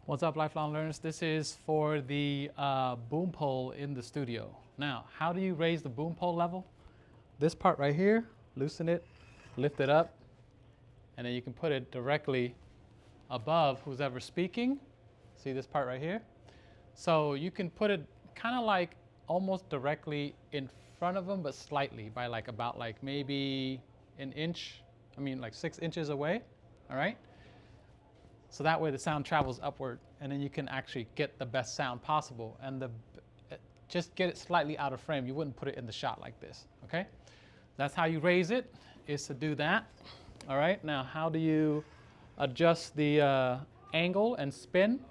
What's up, lifelong learners? This is for the boom pole in the studio. Now, how do you raise the boom pole level? This part right here, loosen it, lift it up, and then you can put it directly above who's ever speaking. See this part right here? So you can put it kind of like almost directly in front of them, but slightly by about maybe an inch, like 6 inches away, all right? So that way the sound travels upward, and then you can actually get the best sound possible. And just get it slightly out of frame. You wouldn't put it in the shot like this, okay? That's how you raise it, is to do that. All right, now how do you adjust the angle and spin?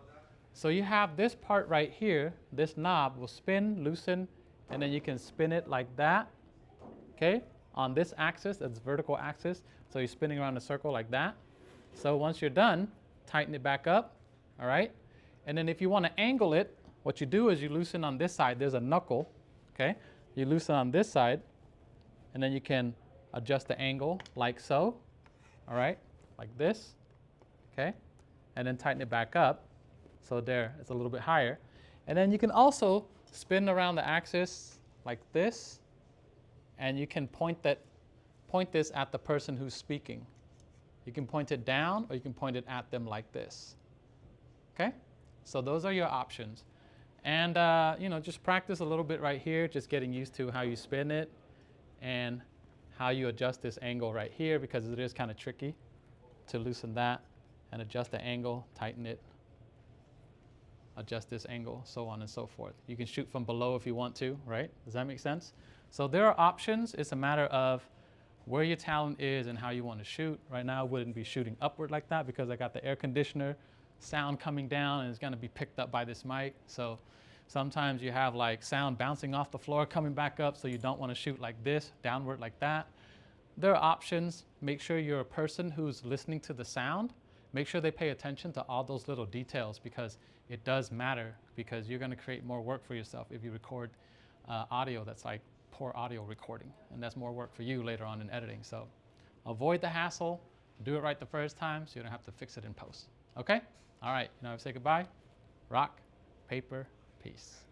So you have this part right here, this knob will spin, loosen, and then you can spin it like that, okay? On this axis, that's vertical axis, so you're spinning around a circle like that. So once you're done, tighten it back up, all right? And then if you want to angle it, what you do is you loosen on this side. There's a knuckle, okay? You loosen on this side, and then you can adjust the angle like so, all right? Like this, okay? And then tighten it back up. So there, it's a little bit higher. And then you can also spin around the axis like this, and you can point this at the person who's speaking. You can point it down, or you can point it at them like this. Okay? So those are your options. And just practice a little bit right here, just getting used to how you spin it and how you adjust this angle right here, because it is kind of tricky to loosen that and adjust the angle, tighten it, adjust this angle, so on and so forth. You can shoot from below if you want to, right? Does that make sense? So there are options. It's a matter of where your talent is and how you want to shoot. Right now I wouldn't be shooting upward like that because I got the air conditioner sound coming down and it's going to be picked up by this mic. So sometimes you have like sound bouncing off the floor coming back up, so you don't want to shoot like this, downward like that. There are options. Make sure you're a person who's listening to the sound. Make sure they pay attention to all those little details, because it does matter, because you're going to create more work for yourself if you record audio that's like poor audio recording, and that's more work for you later on in editing. So avoid the hassle, do it right the first time so you don't have to fix it in post. Okay? All right, say goodbye. Rock, paper, peace.